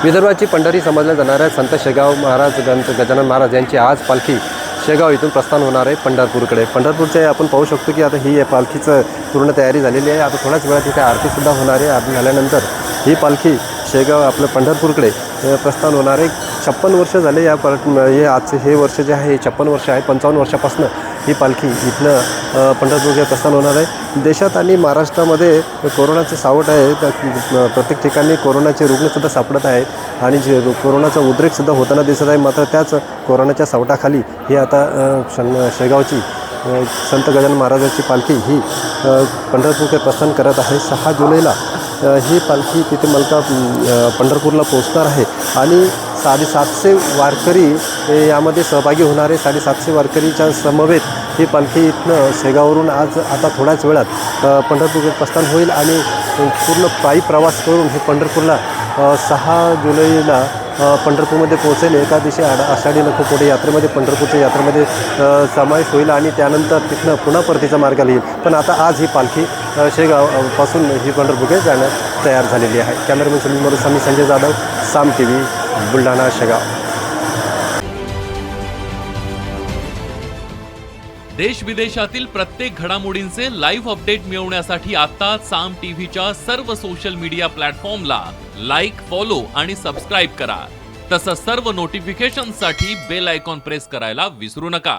विदर्भाची पंढरी समजल्या जाणाऱ्या संत शेगाव महाराज गजानन महाराज यांची आज पालखी शेगाव इथून प्रस्थान होणार आहे पंढरपूरकडे. पंढरपूरचे आपण पाहू शकतो की आता ही पालखीचं पूर्ण तयारी झालेली आहे. आता थोड्याच वेळात इथे आरतीसुद्धा होणार आहे. आरती झाल्यानंतर ही पालखी शेगाव आपलं पंढरपूरकडे प्रस्थान होणार आहे. 56 वर्ष झाले हे आजचे हे वर्ष जे आहे 56 वर्ष आहे. 55 वर्षापासून ही पालखी इथनं पंढरपूरकडे प्रस्थान होणार आहे. देशात आणि महाराष्ट्रामध्ये कोरोनाचे सावट आहे. प्रत्येक ठिकाणी कोरोनाचे रुग्णसुद्धा सापडत आहेत आणि जे कोरोनाचा उद्रेकसुद्धा होताना दिसत आहे. मात्र त्याच कोरोनाच्या सावटाखाली ही आता शेगावची संत गजानन महाराजांची पालखी ही पंढरपूरकडे प्रस्थान करत आहे. 6 जुलैला ही पालखी तिथे पंढरपूरला पोहोचणार आहे आणि 750 वारकरी यामध्ये सहभागी होणारे 750 वारकरीच्या समवेत ही पालखी इथनं शेगाववरून आता थोड्याच वेळात पंढरपूरकडे प्रस्थान होईल आणि पूर्ण पायी प्रवास करून हे पंढरपूरला 6 जुलैला पंढरपूरमध्ये पोहोचेल. एका दिवशी आषाढी नखोपोटे यात्रेमध्ये पंढरपूरच्या यात्रेमध्ये समावेश होईल आणि त्यानंतर तिथनं पुन्हा परतीचा मार्ग येईल. पण आता आज ही पालखी शेगावपासून ही पंढरपूरकडे जाण्यास तयार झालेली आहे. कॅमेरामॅन सुनील मरुस्वामी, संजय जाधव, साम TV, बुलढाणा, शेगाव. देश विदेशातील प्रत्येक घडामोडींचे लाईव्ह अपडेट मिळवण्यासाठी आता साम टीव्हीच्या सर्व सोशल मीडिया प्लॅटफॉर्मला लाईक, फॉलो आणि सबस्क्राईब करा. तसंच सर्व नोटिफिकेशनसाठी बेल आयकॉन प्रेस करायला विसरू नका.